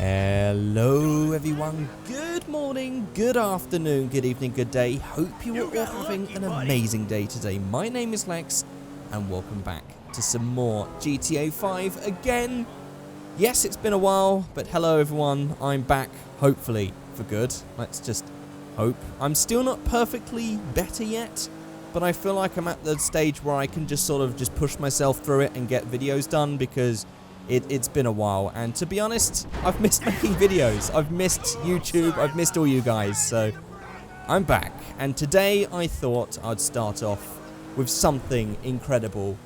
Hello everyone, good morning, good afternoon, good evening, good day. Hope you are all having an amazing day today. My name is Lex and welcome back to some more GTA 5 again. Yes, it's been a while, but hello everyone, I'm back, hopefully for good. Let's just hope. I'm still not perfectly better yet, but I feel like I'm at the stage where I can just sort of just push myself through it and get videos done because it's been a while, and to be honest, I've missed making videos. I've missed YouTube, I've missed all you guys, so I'm back. And today I thought I'd start off with something incredible,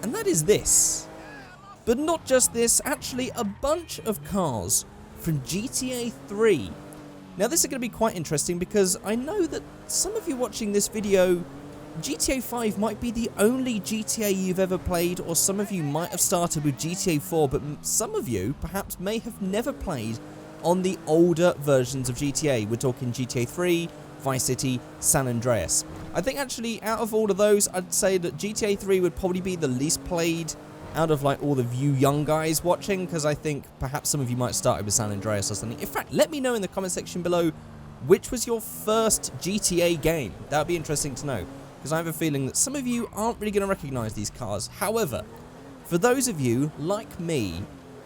and that is this. But not just this, actually a bunch of cars from GTA 3. Now this is going to be quite interesting because I know that some of you watching this video, GTA 5 might be the only GTA you've ever played, or some of you might have started with GTA 4, but some of you perhaps may have never played on the older versions of GTA. We're talking GTA 3, Vice City, San Andreas. I think actually out of all of those, I'd say that GTA 3 would probably be the least played out of like all of you young guys watching, because I think perhaps some of you might have started with San Andreas or something. In fact, let me know in the comment section below, which was your first GTA game? That would be interesting to know, because I have a feeling that some of you aren't really going to recognize these cars. However, for those of you like me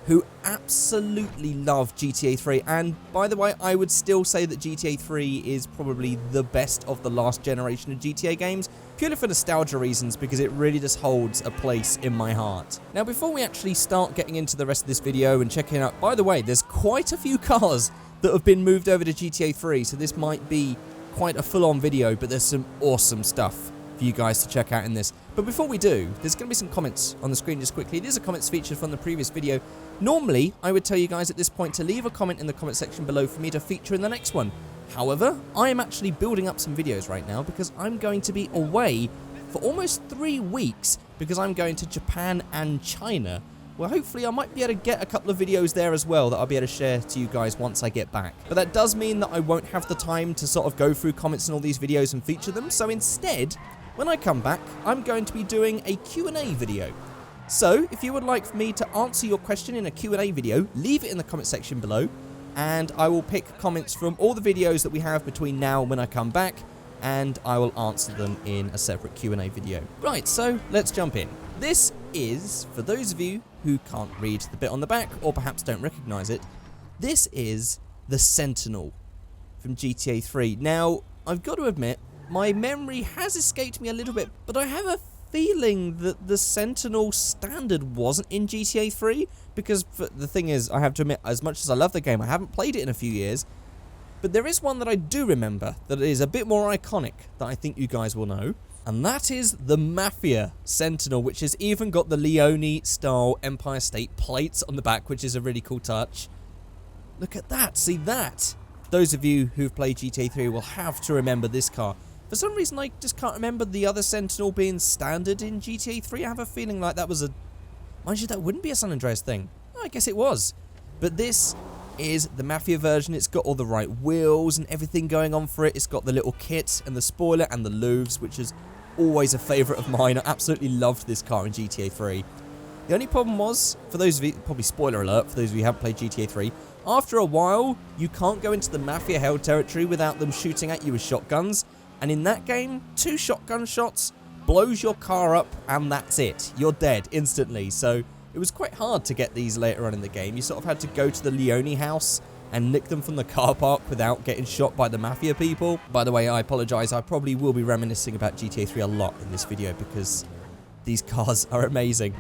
who absolutely love GTA 3, and by the way, I would still say that GTA 3 is probably the best of the last generation of GTA games, purely for nostalgia reasons, because it really just holds a place in my heart. Now, before we actually start getting into the rest of this video and checking out, by the way, there's quite a few cars that have been moved over to GTA 3, so this might be quite a full-on video, but there's some awesome stuff for you guys to check out in this. But before we do, there's going to be some comments on the screen just quickly. These are comments featured from the previous video. Normally, I would tell you guys at this point to leave a comment in the comment section below for me to feature in the next one. However, I am actually building up some videos right now because I'm going to be away for almost 3 weeks because I'm going to Japan and China. Well, hopefully I might be able to get a couple of videos there as well that I'll be able to share to you guys once I get back. But that does mean that I won't have the time to sort of go through comments in all these videos and feature them. So instead, when I come back, I'm going to be doing a Q&A video. So if you would like for me to answer your question in a Q&A video, leave it in the comment section below, and I will pick comments from all the videos that we have between now and when I come back, and I will answer them in a separate Q&A video. Right, so let's jump in. This is, for those of you who can't read the bit on the back, or perhaps don't recognize it, this is the Sentinel from GTA 3. Now, I've got to admit, my memory has escaped me a little bit, but I have a feeling that the Sentinel standard wasn't in GTA 3, because the thing is, I have to admit, as much as I love the game, I haven't played it in a few years, but there is one that I do remember that is a bit more iconic that I think you guys will know, and that is the Mafia Sentinel, which has even got the Leone-style Empire State plates on the back, which is a really cool touch. Look at that, see that? Those of you who've played GTA 3 will have to remember this car. For some reason, I just can't remember the other Sentinel being standard in GTA 3. I have a feeling like that was a... Mind you, that wouldn't be a San Andreas thing. Oh, I guess it was. But this is the Mafia version. It's got all the right wheels and everything going on for it. It's got the little kit and the spoiler and the louvres, which is always a favourite of mine. I absolutely loved this car in GTA 3. The only problem was, for those of you... Probably spoiler alert for those of you who haven't played GTA 3. After a while, you can't go into the Mafia-held territory without them shooting at you with shotguns. And in that game, 2 shotgun shots blows your car up, and that's it. You're dead instantly. So it was quite hard to get these later on in the game. You sort of had to go to the Leone house and nick them from the car park without getting shot by the Mafia people. By the way, I apologise. I probably will be reminiscing about GTA 3 a lot in this video because these cars are amazing.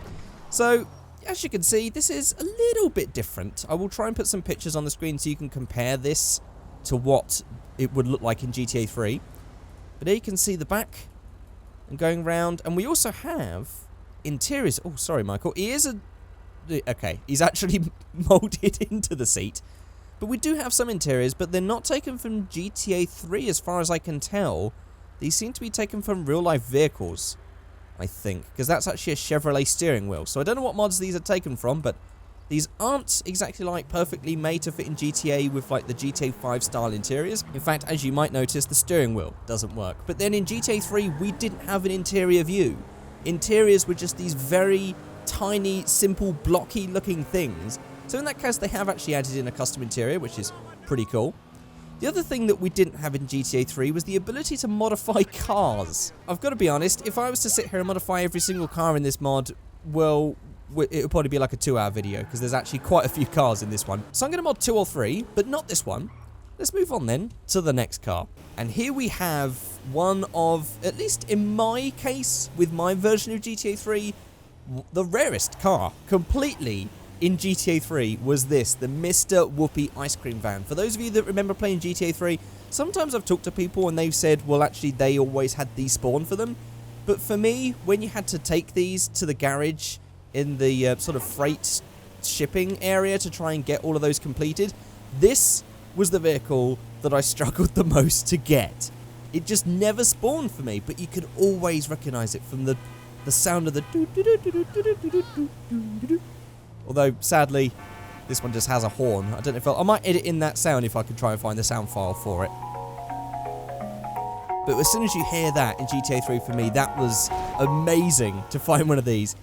So, as you can see, this is a little bit different. I will try and put some pictures on the screen so you can compare this to what it would look like in GTA 3. But there you can see the back and going round. And we also have interiors. Oh, sorry, Michael. He is a... Okay, he's actually molded into the seat. But we do have some interiors, but they're not taken from GTA 3 as far as I can tell. These seem to be taken from real-life vehicles, I think. Because that's actually a Chevrolet steering wheel. So I don't know what mods these are taken from, but these aren't exactly like perfectly made to fit in GTA with like the GTA 5 style interiors. In fact, as you might notice, the steering wheel doesn't work. But then in GTA 3, we didn't have an interior view. Interiors were just these very tiny, simple, blocky looking things So in that case, they have actually added in a custom interior, which is pretty cool. The other thing that we didn't have in GTA 3 was the ability to modify cars. I've got to be honest, if I was to sit here and modify every single car in this mod, well, it would probably be like a 2-hour video, because there's actually quite a few cars in this one. So I'm going to mod 2 or 3, but not this one. Let's move on then to the next car. And here we have one of, at least in my case, with my version of GTA 3, the rarest car completely in GTA 3 was this, the Mr. Whoopee Ice Cream van. For those of you that remember playing GTA 3, sometimes I've talked to people and they've said, well, actually, they always had these spawn for them. But for me, when you had to take these to the garage in the sort of freight shipping area to try and get all of those completed, this was the vehicle that I struggled the most to get. It just never spawned for me, but you could always recognize it from the sound of the doo-doo-doo-doo-doo-doo-doo-doo-doo. Although, sadly, this one just has a horn. I don't know if I might edit in that sound if I could try and find the sound file for it. But as soon as you hear that in GTA 3 for me, that was amazing to find one of these.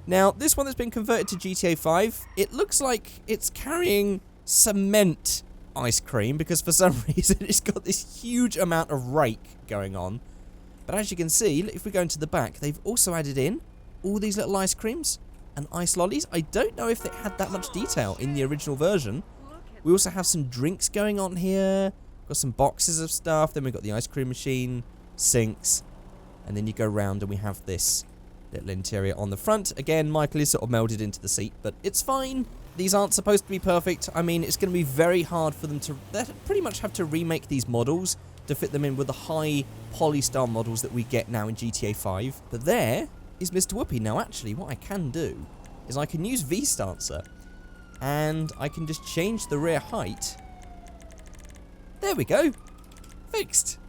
Now, this one that's been converted to GTA 5, it looks like it's carrying cement ice cream because for some reason it's got this huge amount of rake going on. But as you can see, if we go into the back, they've also added in all these little ice creams and ice lollies. I don't know if it had that much detail in the original version. We also have some drinks going on here. Got some boxes of stuff. Then we've got the ice cream machine, sinks, and then you go round and we have this little interior on the front. Again, Michael is sort of melded into the seat, but it's fine. These aren't supposed to be perfect. I mean, it's going to be very hard for them to... They pretty much have to remake these models to fit them in with the high polystyle models that we get now in GTA 5. But there is Mr. Whoopee. Now, actually, what I can do is I can use V-Stancer, and I can just change the rear height. There we go. Fixed.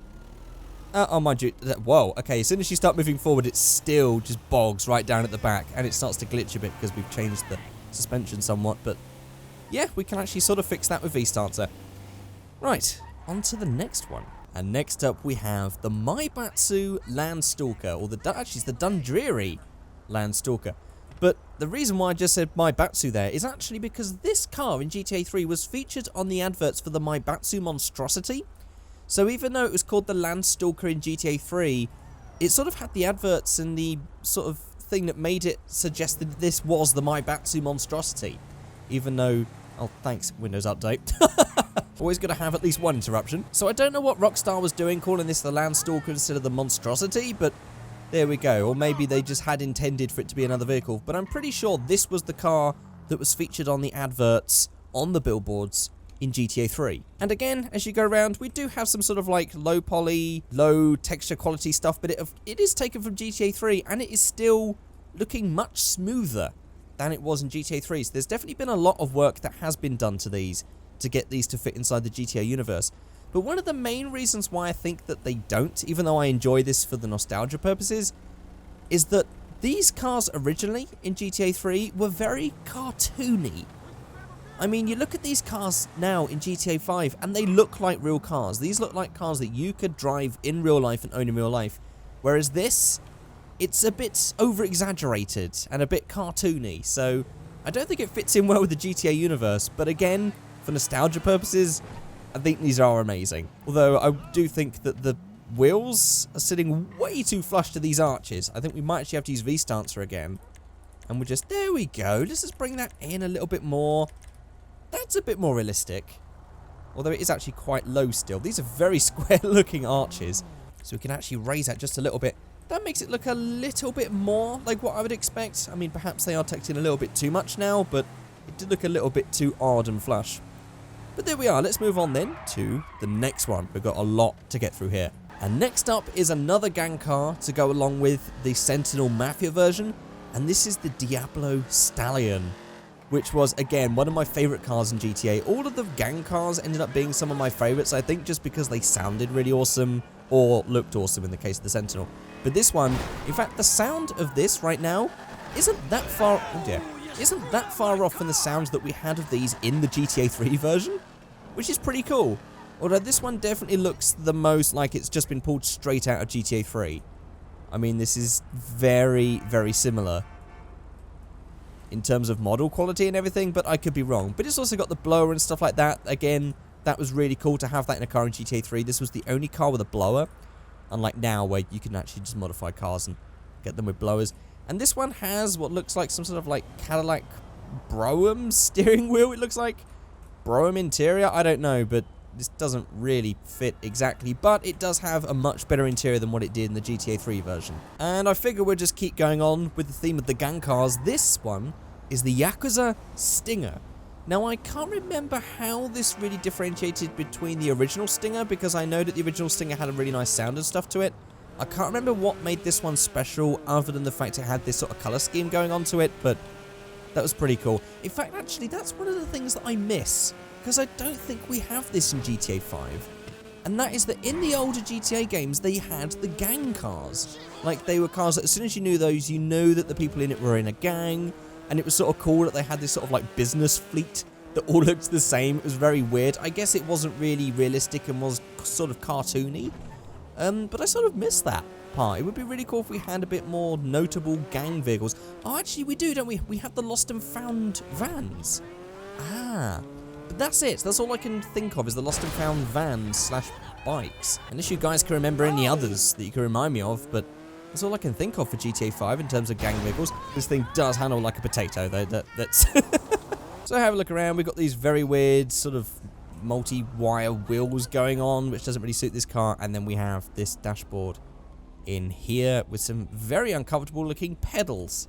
Oh, mind you, whoa, okay, as soon as you start moving forward, it still just bogs right down at the back, and it starts to glitch a bit because we've changed the suspension somewhat, but yeah, we can actually sort of fix that with V-Stancer. Right, on to the next one. And next up we have the Maibatsu Landstalker, or actually it's the Dundreary Landstalker. But the reason why I just said Maibatsu there is actually because this car in GTA 3 was featured on the adverts for the Maibatsu monstrosity. So even though it was called the Landstalker in GTA 3, it sort of had the adverts and the sort of thing that made it suggest that this was the Maibatsu monstrosity. Even though... Oh, thanks, Windows Update. Always got to have at least one interruption. So I don't know what Rockstar was doing calling this the Landstalker instead of the monstrosity, but there we go. Or maybe they just had intended for it to be another vehicle. But I'm pretty sure this was the car that was featured on the adverts on the billboards in GTA 3. And again, as you go around, we do have some sort of like low poly, low texture quality stuff, but it is taken from GTA 3 and it is still looking much smoother than it was in GTA 3. So there's definitely been a lot of work that has been done to these to get these to fit inside the GTA universe. But one of the main reasons why I think that they don't, even though I enjoy this for the nostalgia purposes, is that these cars originally in GTA 3 were very cartoony. I mean, you look at these cars now in GTA 5 and they look like real cars. These look like cars that you could drive in real life and own in real life. Whereas this, it's a bit over-exaggerated and a bit cartoony. So I don't think it fits in well with the GTA universe. But again, for nostalgia purposes, I think these are amazing. Although I do think that the wheels are sitting way too flush to these arches. I think we might actually have to use V-Stancer again. And we're just, there we go. Let's just bring that in a little bit more. That's a bit more realistic. Although it is actually quite low still. These are very square looking arches. So we can actually raise that just a little bit. That makes it look a little bit more like what I would expect. I mean, perhaps they are tucked in a little bit too much now, but it did look a little bit too odd and flush. But there we are. Let's move on then to the next one. We've got a lot to get through here. And next up is another gang car to go along with the Sentinel Mafia version. And this is the Diablo Stallion, which was, again, one of my favourite cars in GTA. All of the gang cars ended up being some of my favourites, I think, just because they sounded really awesome, or looked awesome in the case of the Sentinel. But this one, in fact, the sound of this right now isn't that far off from the sounds that we had of these in the GTA 3 version, which is pretty cool. Although this one definitely looks the most like it's just been pulled straight out of GTA 3. I mean, this is very, very similar in terms of model quality and everything, but I could be wrong. But it's also got the blower and stuff like that. Again, that was really cool to have that in a car in GTA 3. This was the only car with a blower, unlike now where you can actually just modify cars and get them with blowers. And this one has what looks like some sort of like Cadillac Brougham steering wheel, it looks like. Brougham interior? I don't know, but this doesn't really fit exactly, but it does have a much better interior than what it did in the GTA 3 version. And I figure we'll just keep going on with the theme of the gang cars. This one is the Yakuza Stinger. Now, I can't remember how this really differentiated between the original Stinger, because I know that the original Stinger had a really nice sound and stuff to it. I can't remember what made this one special other than the fact it had this sort of color scheme going on to it, but that was pretty cool. In fact, actually, that's one of the things that I miss, because I don't think we have this in GTA 5. And that is that in the older GTA games, they had the gang cars. Like, they were cars that as soon as you knew those, you knew that the people in it were in a gang. And it was sort of cool that they had this sort of like business fleet that all looked the same. It was very weird. I guess it wasn't really realistic and was sort of cartoony. But I sort of miss that part. It would be really cool if we had a bit more notable gang vehicles. Oh, actually, we do, don't we? We have the lost and found vans. Ah. But that's it. That's all I can think of is the lost and found vans / bikes. Unless you guys can remember any others that you can remind me of, but that's all I can think of for GTA 5 in terms of gang vehicles. This thing does handle like a potato, though. That's So have a look around. We've got these very weird sort of multi-wire wheels going on, which doesn't really suit this car. And then we have this dashboard in here with some very uncomfortable looking pedals.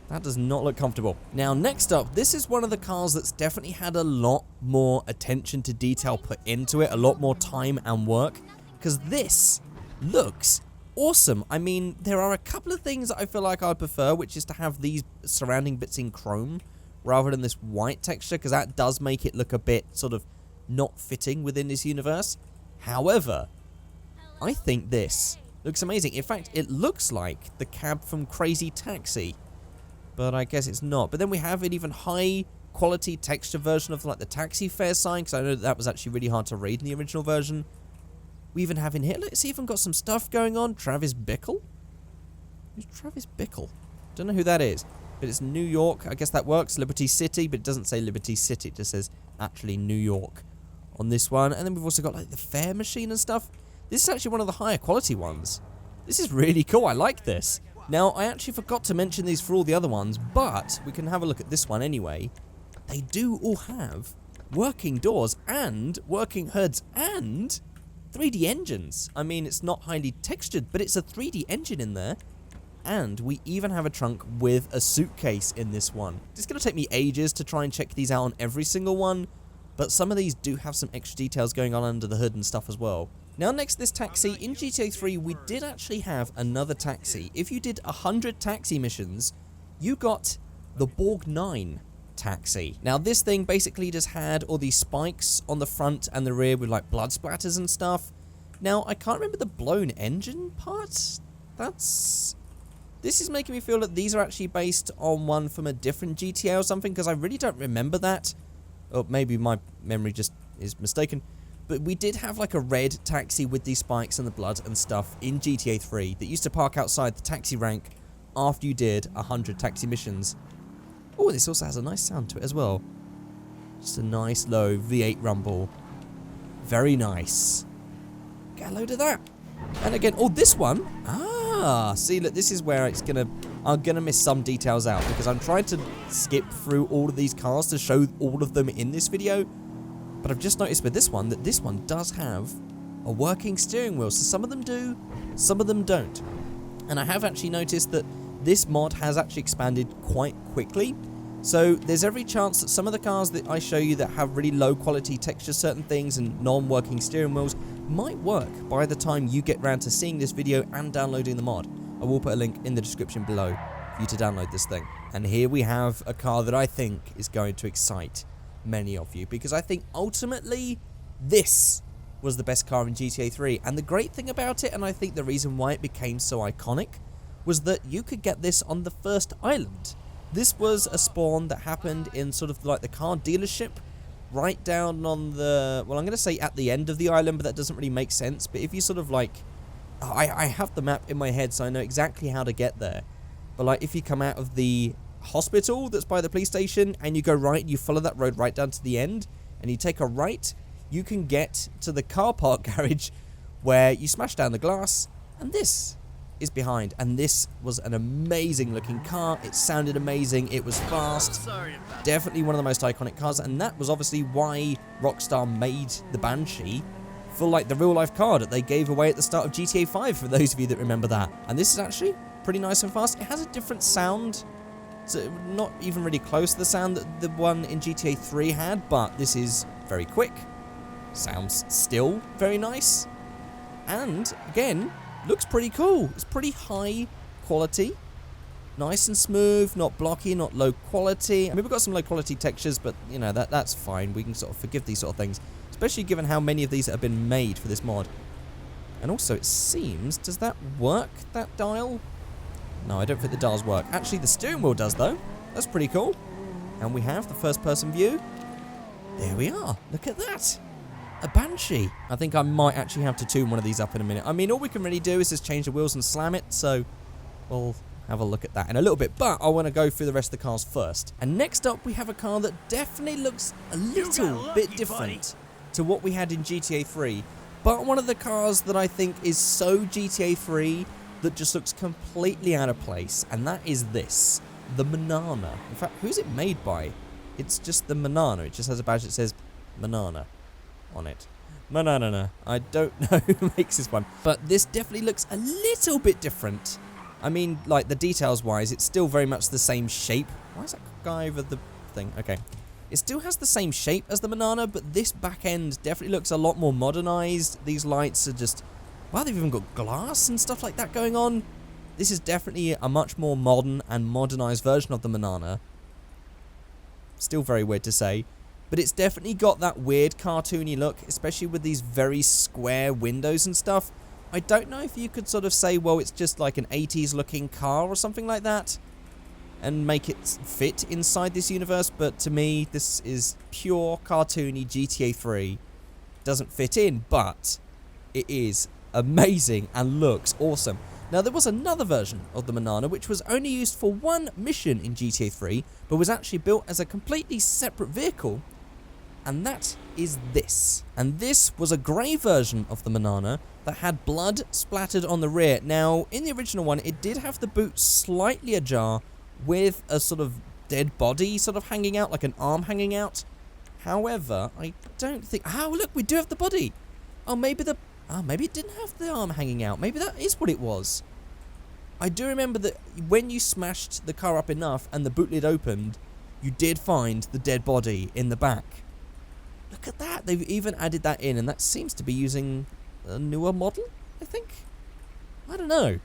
That does not look comfortable. Now, next up, this is one of the cars that's definitely had a lot more attention to detail put into it, a lot more time and work, because this looks awesome. I mean, there are a couple of things that I feel like I prefer, which is to have these surrounding bits in chrome rather than this white texture, because that does make it look a bit sort of not fitting within this universe. However, I think this looks amazing. In fact, it looks like the cab from Crazy Taxi, but I guess it's not. But then we have an even high quality texture version of like the taxi fare sign, because I know that was actually really hard to read in the original version. We even have in here, look, it's even got some stuff going on. Travis Bickle? Who's Travis Bickle? Don't know who that is, but it's New York. I guess that works. Liberty City, but it doesn't say Liberty City. It just says actually New York on this one. And then we've also got like the fare machine and stuff. This is actually one of the higher quality ones. This is really cool. I like this. Now, I actually forgot to mention these for all the other ones, but we can have a look at this one anyway. They do all have working doors and working hoods and 3D engines. I mean, it's not highly textured, but it's a 3D engine in there. And we even have a trunk with a suitcase in this one. It's going to take me ages to try and check these out on every single one, but some of these do have some extra details going on under the hood and stuff as well. Now, next to this taxi, in GTA 3, we did actually have another taxi. If you did 100 taxi missions, you got the Borgnine Taxi. Now, this thing basically just had all these spikes on the front and the rear with like blood splatters and stuff. Now, I can't remember the blown engine part. This is making me feel that these are actually based on one from a different GTA or something, because I really don't remember that. Or maybe my memory just is mistaken. But we did have like a red taxi with these spikes and the blood and stuff in GTA 3 that used to park outside the taxi rank after you did 100 taxi missions. Oh, this also has a nice sound to it as well. Just a nice low V8 rumble. Very nice. Get a load of that. And again, oh, this one. Ah, see, look, this is where I'm gonna miss some details out, because I'm trying to skip through all of these cars to show all of them in this video. But I've just noticed with this one that this one does have a working steering wheel. So some of them do, some of them don't. And I have actually noticed that this mod has actually expanded quite quickly. So there's every chance that some of the cars that I show you that have really low quality texture, certain things, and non-working steering wheels might work by the time you get around to seeing this video and downloading the mod. I will put a link in the description below for you to download this thing. And here we have a car that I think is going to excite many of you, because I think ultimately this was the best car in GTA 3. And the great thing about it, and I think the reason why it became so iconic, was that you could get this on the first island. This was a spawn that happened in sort of like the car dealership right down on the, well, I'm going to say at the end of the island, but that doesn't really make sense. But if you sort of like, I have the map in my head, so I know exactly how to get there. But like if you come out of the hospital that's by the police station, and you go right, and you follow that road right down to the end, and you take a right, you can get to the car park garage where you smash down the glass, and this is behind. And this was an amazing looking car. It sounded amazing. It was fast. Definitely one of the most iconic cars, and that was obviously why Rockstar made the Banshee for like the real life car that they gave away at the start of GTA 5, for those of you that remember that. And this is actually pretty nice and fast. It has a different sound, so not even really close to the sound that the one in GTA 3 had, but this is very quick. Sounds still very nice. And again, looks pretty cool. It's pretty high quality. Nice and smooth, not blocky, not low quality. I mean, we've got some low quality textures, but you know, that's fine. We can sort of forgive these sort of things, especially given how many of these have been made for this mod. And also, it seems, does that work, that dial? No, I don't think the dials work. Actually, the steering wheel does, though. That's pretty cool. And we have the first-person view. There we are. Look at that. A Banshee. I think I might actually have to tune one of these up in a minute. I mean, all we can really do is just change the wheels and slam it, so we'll have a look at that in a little bit. But I want to go through the rest of the cars first. And next up, we have a car that definitely looks a little bit different to what we had in GTA 3. But one of the cars that I think is so GTA 3 that just looks completely out of place, and that is this, the Banana. In fact, who's it made by? It's just the Banana. It just has a badge that says Banana on it. Banana. I don't know who makes this one, but this definitely looks a little bit different. I mean, like, the details wise, it's still very much the same shape. Why is that guy over the thing? Okay. It still has the same shape as the Banana, but this back end definitely looks a lot more modernized. These lights are just, wow, they've even got glass and stuff like that going on. This is definitely a much more modern and modernized version of the Banana. Still very weird to say, but it's definitely got that weird cartoony look, especially with these very square windows and stuff. I don't know if you could sort of say, well, it's just like an 80s looking car or something like that, and make it fit inside this universe, but to me, this is pure cartoony GTA 3. Doesn't fit in, but it is amazing and looks awesome. Now, there was another version of the Banana which was only used for one mission in GTA 3, but was actually built as a completely separate vehicle, and that is this. And this was a grey version of the Banana that had blood splattered on the rear. Now, in the original one, it did have the boot slightly ajar, with a sort of dead body sort of hanging out, like an arm hanging out. However, I don't think... Oh, look, we do have the body. Oh, maybe the... Oh, maybe it didn't have the arm hanging out. Maybe that is what it was. I do remember that when you smashed the car up enough and the boot lid opened, you did find the dead body in the back. Look at that. They've even added that in, and that seems to be using a newer model, I think. I don't know.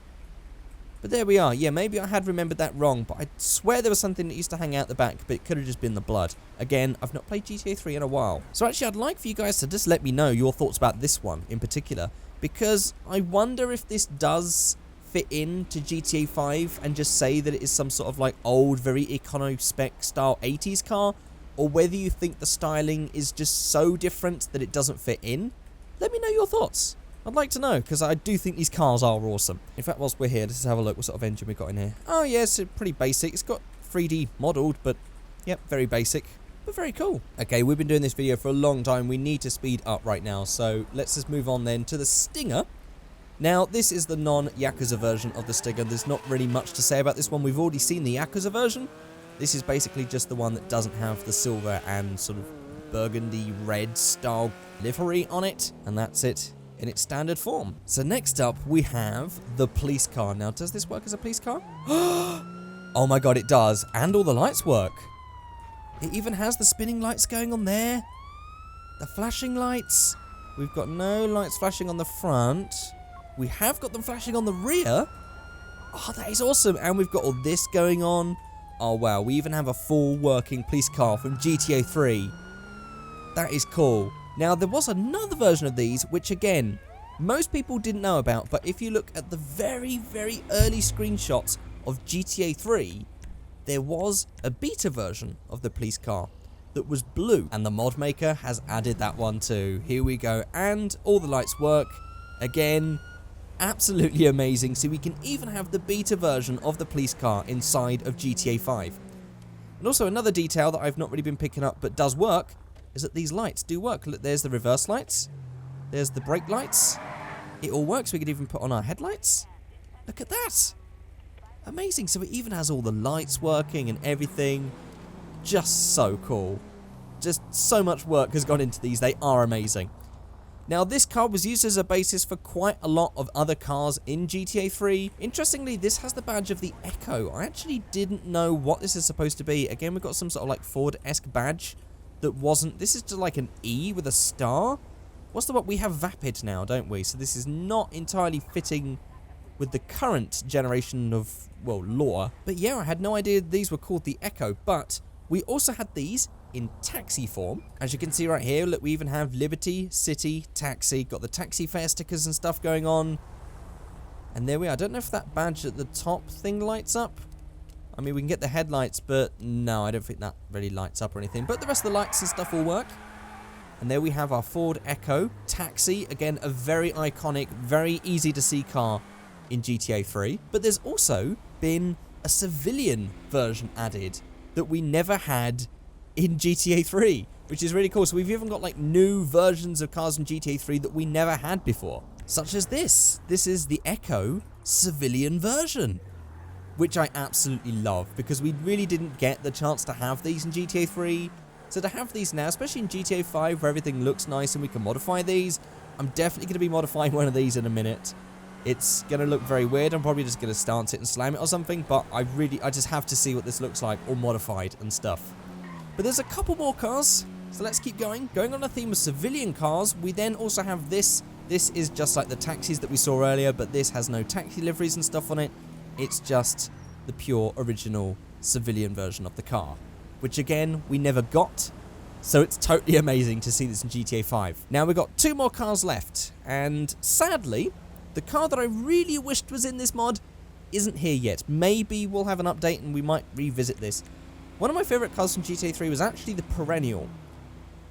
But there we are. Yeah, maybe I had remembered that wrong, but I swear there was something that used to hang out the back, but it could have just been the blood. Again, I've not played GTA 3 in a while. So actually, I'd like for you guys to just let me know your thoughts about this one in particular, because I wonder if this does fit into GTA 5 and just say that it is some sort of like old, very econo-spec style 80s car, or whether you think the styling is just so different that it doesn't fit in. Let me know your thoughts. I'd like to know, because I do think these cars are awesome. In fact, whilst we're here, let's have a look what sort of engine we got in here. Oh, yeah, it's pretty basic. It's got 3D modelled, but, yep, very basic, but very cool. Okay, we've been doing this video for a long time. We need to speed up right now, so let's just move on then to the Stinger. Now, this is the non-Yakuza version of the Stinger. There's not really much to say about this one. We've already seen the Yakuza version. This is basically just the one that doesn't have the silver and sort of burgundy red style livery on it, and that's it in its standard form. So next up, we have the police car. Now, does this work as a police car? Oh my god, it does. And all the lights work. It even has the spinning lights going on there. The flashing lights. We've got no lights flashing on the front. We have got them flashing on the rear. Oh, that is awesome. And we've got all this going on. Oh, wow. We even have a full working police car from GTA 3. That is cool. Now, there was another version of these, which again, most people didn't know about, but if you look at the very, very early screenshots of GTA 3, there was a beta version of the police car that was blue, and the mod maker has added that one too. Here we go, and all the lights work. Again, absolutely amazing. So we can even have the beta version of the police car inside of GTA 5. And also another detail that I've not really been picking up but does work is that these lights do work. Look, there's the reverse lights. There's the brake lights. It all works. We could even put on our headlights. Look at that. Amazing. So it even has all the lights working and everything. Just so cool. Just so much work has gone into these. They are amazing. Now, this car was used as a basis for quite a lot of other cars in GTA 3. Interestingly, this has the badge of the Echo. I actually didn't know what this is supposed to be. Again, we've got some sort of like Ford-esque badge that wasn't... This is just like an E with a star. What's the what? We have Vapid now, don't we? So this is not entirely fitting with the current generation of, well, lore. But yeah, I had no idea these were called the Echo. But we also had these in taxi form. As you can see right here, look, we even have Liberty, City, Taxi. Got the taxi fare stickers and stuff going on. And there we are. I don't know if that badge at the top thing lights up. I mean, we can get the headlights, but no, I don't think that really lights up or anything. But the rest of the lights and stuff will work. And there we have our Ford Echo Taxi. Again, a very iconic, very easy to see car in GTA 3. But there's also been a civilian version added that we never had in GTA 3, which is really cool. So we've even got like new versions of cars in GTA 3 that we never had before, such as this. This is the Echo civilian version, which I absolutely love because we really didn't get the chance to have these in GTA 3. So to have these now, especially in GTA 5 where everything looks nice and we can modify these, I'm definitely going to be modifying one of these in a minute. It's going to look very weird. I'm probably just going to stance it and slam it or something, but I just have to see what this looks like all modified and stuff. But there's a couple more cars, so let's keep going. Going on the theme of civilian cars, we then also have this. This is just like the taxis that we saw earlier, but this has no taxi liveries and stuff on it. It's just the pure original civilian version of the car, which again, we never got. So it's totally amazing to see this in GTA 5. Now we've got 2 more cars left, and sadly, the car that I really wished was in this mod isn't here yet. Maybe we'll have an update and we might revisit this. One of my favourite cars from GTA 3 was actually the Perennial.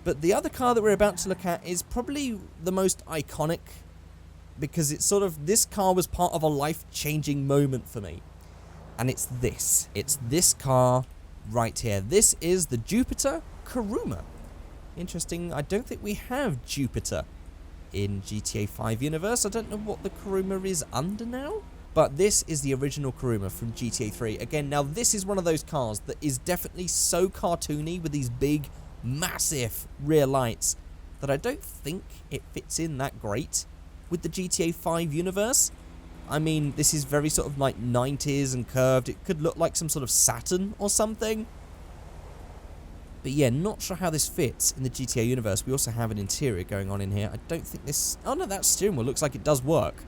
But the other car that we're about to look at is probably the most iconic, because it's sort of, this car was part of a life-changing moment for me. And it's this. It's this car right here. This is the Jupiter Karuma. Interesting, I don't think we have Jupiter in GTA 5 universe. I don't know what the Karuma is under now. But this is the original Karuma from GTA 3. Again, now this is one of those cars that is definitely so cartoony with these big, massive rear lights that I don't think it fits in that great with the GTA 5 universe. I mean, this is very sort of like 90s and curved. It could look like some sort of Saturn or something. But yeah, not sure how this fits in the GTA universe. We also have an interior going on in here. I don't think this... Oh no, that steering wheel looks like it does work.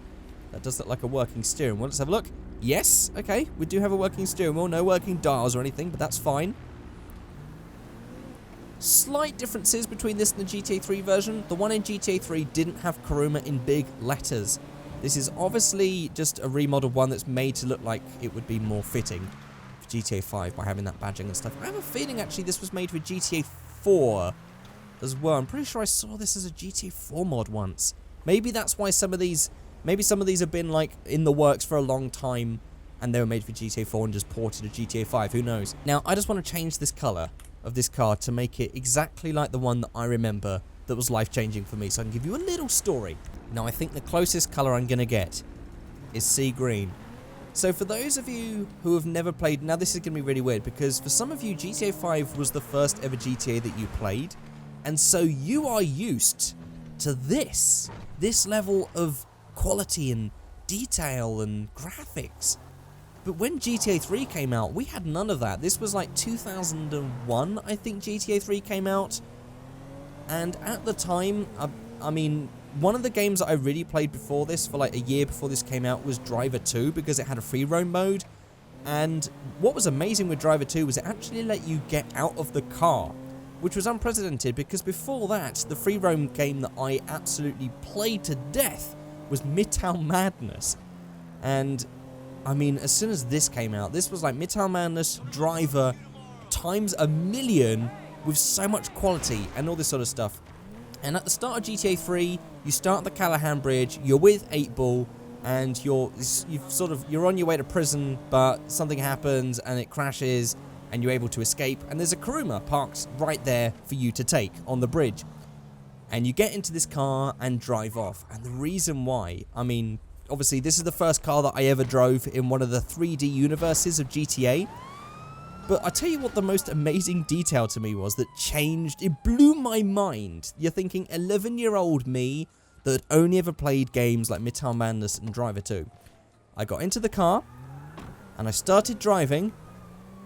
That does look like a working steering wheel. Let's have a look. Yes, okay, we do have a working steering wheel. No working dials or anything, but that's fine. Slight differences between this and the GTA 3 version. The one in GTA 3 didn't have Karuma in big letters. This is obviously just a remodeled one that's made to look like it would be more fitting for GTA 5 by having that badging and stuff. I have a feeling actually this was made for GTA 4 as well. I'm pretty sure I saw this as a GTA 4 mod once. Maybe that's why some of these... Maybe some of these have been like in the works for a long time and they were made for GTA 4 and just ported to GTA 5, who knows. Now, I just want to change this colour of this car to make it exactly like the one that I remember that was life-changing for me, so I can give you a little story. Now, I think the closest colour I'm going to get is sea green. So for those of you who have never played, now this is going to be really weird because for some of you, GTA 5 was the first ever GTA that you played, and so you are used to this level of quality and detail and graphics. But when GTA 3 came out, we had none of that. This was like 2001, I think GTA 3 came out. And at the time, I mean, one of the games that I really played before this, for like a year before this came out, was Driver 2 because it had a free roam mode. And what was amazing with Driver 2 was it actually let you get out of the car, which was unprecedented because before that, the free roam game that I absolutely played to death was Midtown Madness. And I mean, as soon as this came out, this was like Midtown Madness, Driver, times a million with so much quality and all this sort of stuff. And at the start of GTA 3, you start the Callahan Bridge, you're with 8 Ball, and you're on your way to prison, but something happens and it crashes, and you're able to escape, and there's a Karuma parked right there for you to take on the bridge. And you get into this car and drive off, and the reason why, I mean, obviously this is the first car that I ever drove in one of the 3D universes of GTA, but I tell you what the most amazing detail to me was that changed, it blew my mind. You're thinking 11-year-old me that had only ever played games like Midtown Madness and Driver 2. I got into the car, and I started driving,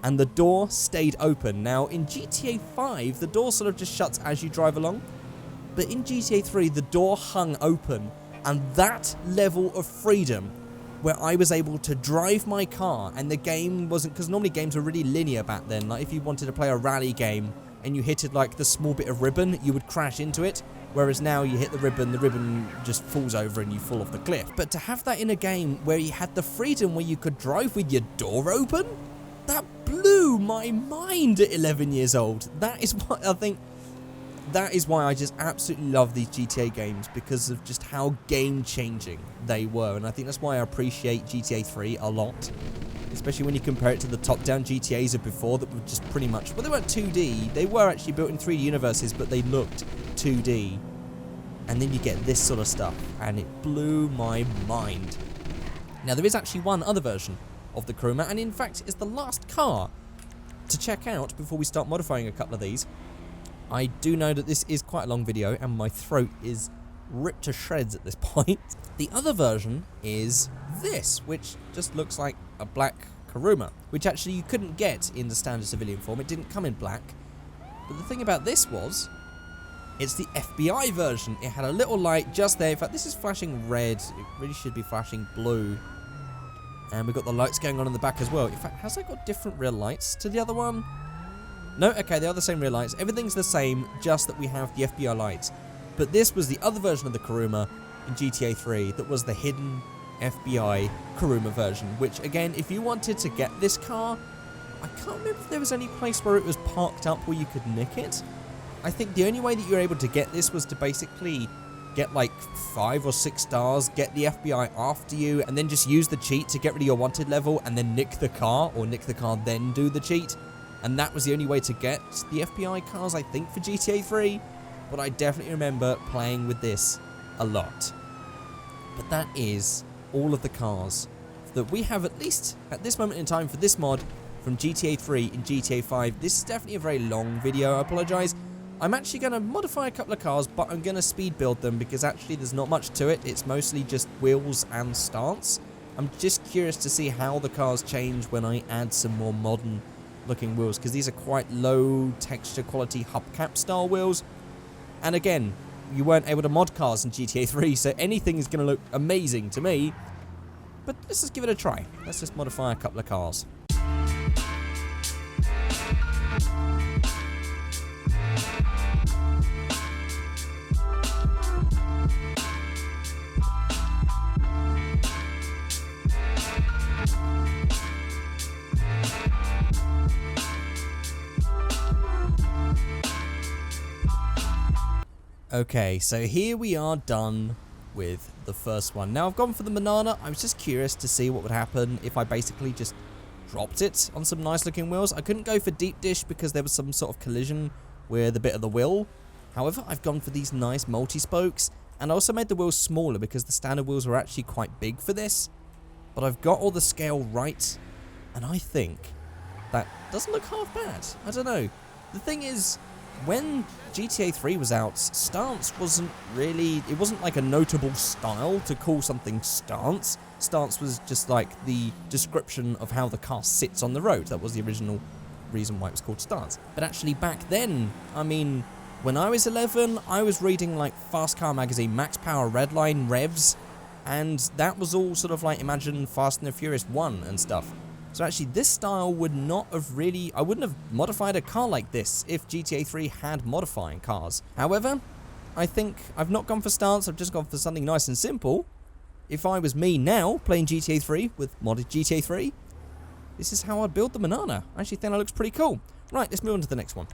and the door stayed open. Now, in GTA 5, the door sort of just shuts as you drive along, but in GTA 3, the door hung open, and that level of freedom, where I was able to drive my car, and the game wasn't, because normally games were really linear back then, like if you wanted to play a rally game, and you hit it like the small bit of ribbon, you would crash into it, whereas now you hit the ribbon just falls over and you fall off the cliff. But to have that in a game where you had the freedom where you could drive with your door open, that blew my mind at 11 years old. That is what I think, that is why I just absolutely love these GTA games, because of just how game-changing they were, and I think that's why I appreciate GTA 3 a lot, especially when you compare it to the top-down GTAs of before that were just pretty much, well, they weren't 2D, they were actually built in 3D universes, but they looked 2D, and then you get this sort of stuff, and it blew my mind. Now, there is actually one other version of the Karuma, and in fact, it's the last car to check out before we start modifying a couple of these. I do know that this is quite a long video, and my throat is ripped to shreds at this point. The other version is this, which just looks like a black Karuma, which actually you couldn't get in the standard civilian form. It didn't come in black. But the thing about this was, it's the FBI version. It had a little light just there. In fact, this is flashing red. It really should be flashing blue. And we've got the lights going on in the back as well. In fact, has that got different rear lights to the other one? No, okay, they are the same rear lights. Everything's the same, just that we have the FBI lights. But this was the other version of the Karuma in GTA 3 that was the hidden FBI Karuma version, which, again, if you wanted to get this car, I can't remember if there was any place where it was parked up where you could nick it. I think the only way that you were able to get this was to basically get like 5 or 6 stars, get the FBI after you, and then just use the cheat to get rid of your wanted level and then nick the car, or nick the car then do the cheat. And that was the only way to get the FBI cars, I think, for GTA 3. But I definitely remember playing with this a lot. But that is all of the cars that we have, at least at this moment in time, for this mod from GTA 3 and GTA 5. This is definitely a very long video, I apologise. I'm actually going to modify a couple of cars, but I'm going to speed build them because actually there's not much to it. It's mostly just wheels and stance. I'm just curious to see how the cars change when I add some more modern looking wheels, because these are quite low texture quality hubcap style wheels, and again, you weren't able to mod cars in GTA 3, so anything is going to look amazing to me. But let's just give it a try. Let's just modify a couple of cars. Okay, so here we are done with the first one. Now I've gone for the banana. I was just curious to see what would happen if I basically just dropped it on some nice looking wheels. I couldn't go for deep dish because there was some sort of collision with a bit of the wheel. However, I've gone for these nice multi-spokes, and I also made the wheels smaller because the standard wheels were actually quite big for this. But I've got all the scale right, and I think that doesn't look half bad. I don't know. The thing is, when GTA 3 was out, stance wasn't really, it wasn't like a notable style to call something stance. Stance was just like the description of how the car sits on the road. That was the original reason why it was called stance. But actually back then, I mean, when I was 11, I was reading like Fast Car Magazine, Max Power, Redline, Revs, and that was all sort of like, imagine Fast and the Furious 1 and stuff. So actually this style would not have really, I wouldn't have modified a car like this if GTA 3 had modifying cars. However, I think I've not gone for stance, I've just gone for something nice and simple. If I was me now playing GTA 3 with modded GTA 3, this is how I'd build the banana. I actually think that looks pretty cool. Right, let's move on to the next one.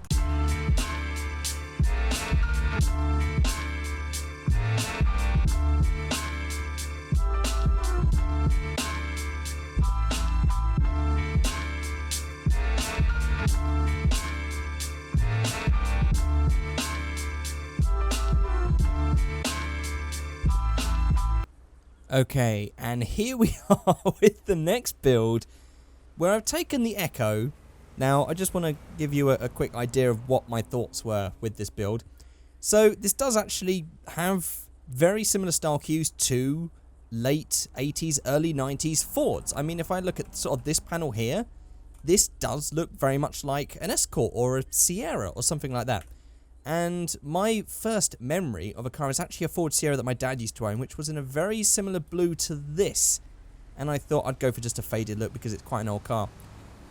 Okay, and here we are with the next build, where I've taken the Echo. Now, I just want to give you a quick idea of what my thoughts were with this build. So, this does actually have very similar style cues to late 80s, early 90s Fords. I mean, if I look at sort of this panel here, this does look very much like an Escort or a Sierra or something like that. And my first memory of a car is actually a Ford Sierra that my dad used to own, which was in a very similar blue to this. And I thought I'd go for just a faded look because it's quite an old car.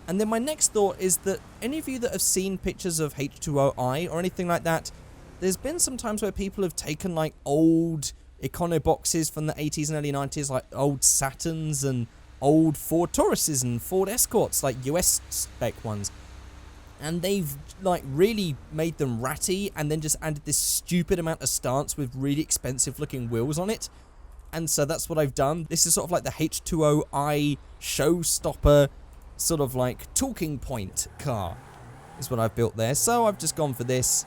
And then my next thought is that any of you that have seen pictures of H2OI or anything like that, there's been some times where people have taken like old Econo boxes from the 80s and early 90s, like old Saturns and old Ford Tauruses and Ford Escorts, like US spec ones. And they've like really made them ratty and then just added this stupid amount of stance with really expensive looking wheels on it. And so that's what I've done. This is sort of like the H2OI showstopper, sort of like talking point car is what I've built there. So I've just gone for this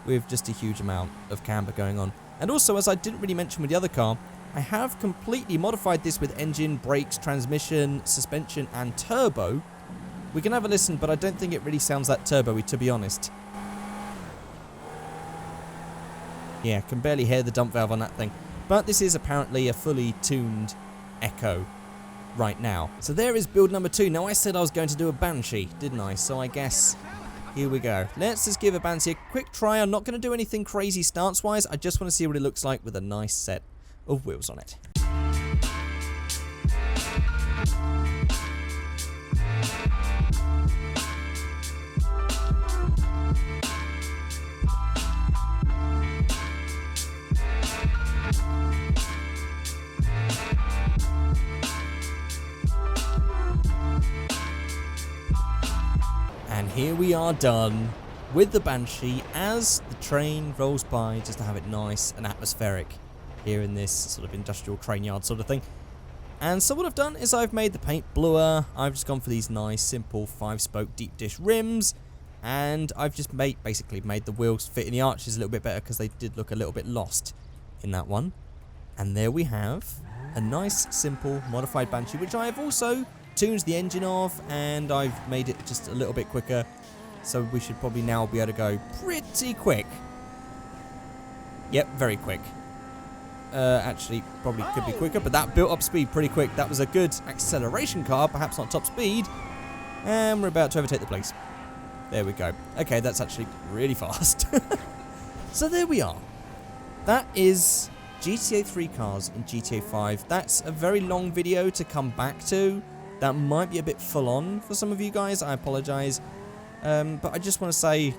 with just a huge amount of camber going on. And also, as I didn't really mention with the other car, I have completely modified this with engine, brakes, transmission, suspension and turbo. We can have a listen, but I don't think it really sounds that turbo-y, to be honest. Yeah, can barely hear the dump valve on that thing. But this is apparently a fully tuned Echo right now. So there is build number 2. Now, I said I was going to do a Banshee, didn't I? So I guess here we go. Let's just give a Banshee a quick try. I'm not going to do anything crazy stance-wise. I just want to see what it looks like with a nice set of wheels on it. And here we are done with the Banshee as the train rolls by, just to have it nice and atmospheric here in this sort of industrial train yard sort of thing. And so what I've done is I've made the paint bluer. I've just gone for these nice simple 5-spoke deep dish rims, and I've just basically made the wheels fit in the arches a little bit better because they did look a little bit lost in that one. And there we have a nice simple modified Banshee, which I have also tuned the engine of, and I've made it just a little bit quicker, so we should probably now be able to go pretty quick. Yep, very quick. Actually, probably could be quicker, but that built up speed pretty quick. That was a good acceleration car, perhaps not top speed, and we're about to overtake the place. There we go. Okay, that's actually really fast. So there we are. That is GTA 3 cars in GTA 5. That's a very long video to come back to. That might be a bit full on for some of you guys. I apologise. But I just want to say,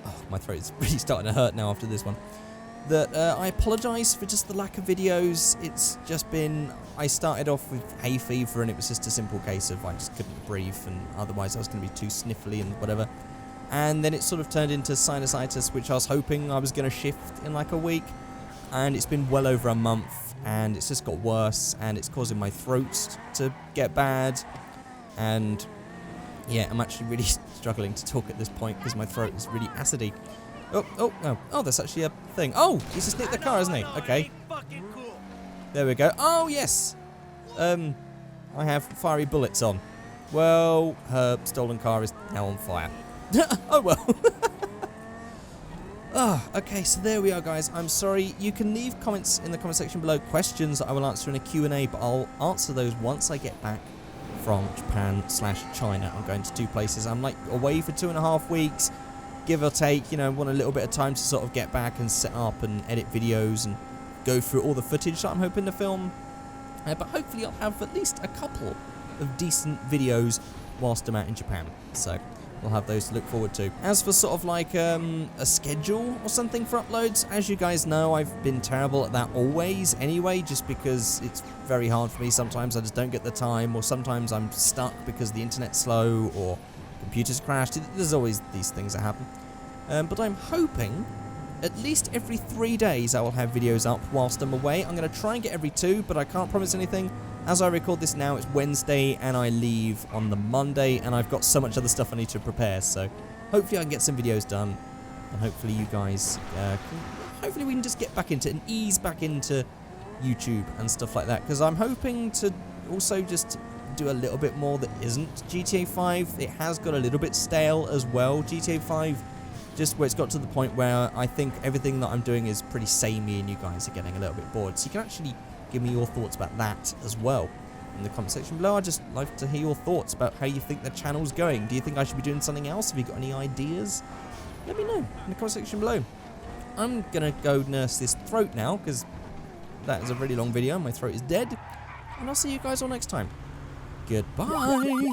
oh, my throat is really starting to hurt now after this one, that I apologise for just the lack of videos. It's just been, I started off with hay fever and it was just a simple case of I just couldn't breathe, and otherwise I was going to be too sniffly and whatever. And then it sort of turned into sinusitis, which I was hoping I was going to shift in like a week. And it's been well over a month, and it's just got worse, and it's causing my throat to get bad. And yeah, I'm actually really struggling to talk at this point because my throat is really acidy. Oh, that's actually a thing. Oh, he's just nicked the car, hasn't he? Okay. There we go. Oh, yes. I have fiery bullets on. Well, her stolen car is now on fire. Oh, well. Okay, so there we are, guys. I'm sorry. You can leave comments in the comment section below, questions that I will answer in a Q&A, but I'll answer those once I get back from Japan/China. I'm going to 2 places. I'm like away for 2.5 weeks, give or take. You know, want a little bit of time to sort of get back and set up and edit videos and go through all the footage that I'm hoping to film. But hopefully I'll have at least a couple of decent videos whilst I'm out in Japan. So we'll have those to look forward to. As for sort of like a schedule or something for uploads, as you guys know, I've been terrible at that always anyway, just because it's very hard for me. Sometimes I just don't get the time, or sometimes I'm stuck because the internet's slow or computers crashed. There's always these things that happen. But I'm hoping at least every 3 days I will have videos up whilst I'm away. I'm going to try and get every 2, but I can't promise anything. As I record this now, it's Wednesday, and I leave on the Monday, and I've got so much other stuff I need to prepare, so hopefully I can get some videos done, and hopefully you guys, hopefully we can just get back into and ease back into YouTube and stuff like that, because I'm hoping to also just do a little bit more that isn't GTA 5. It has got a little bit stale as well, GTA 5, just where it's got to the point where I think everything that I'm doing is pretty samey and you guys are getting a little bit bored. So you can actually give me your thoughts about that as well in the comment section below. I'd just like to hear your thoughts about how you think the channel's going. Do you think I should be doing something else? Have you got any ideas? Let me know in the comment section below. I'm gonna go nurse this throat now, because that is a really long video and my throat is dead. And I'll see you guys all next time. Goodbye.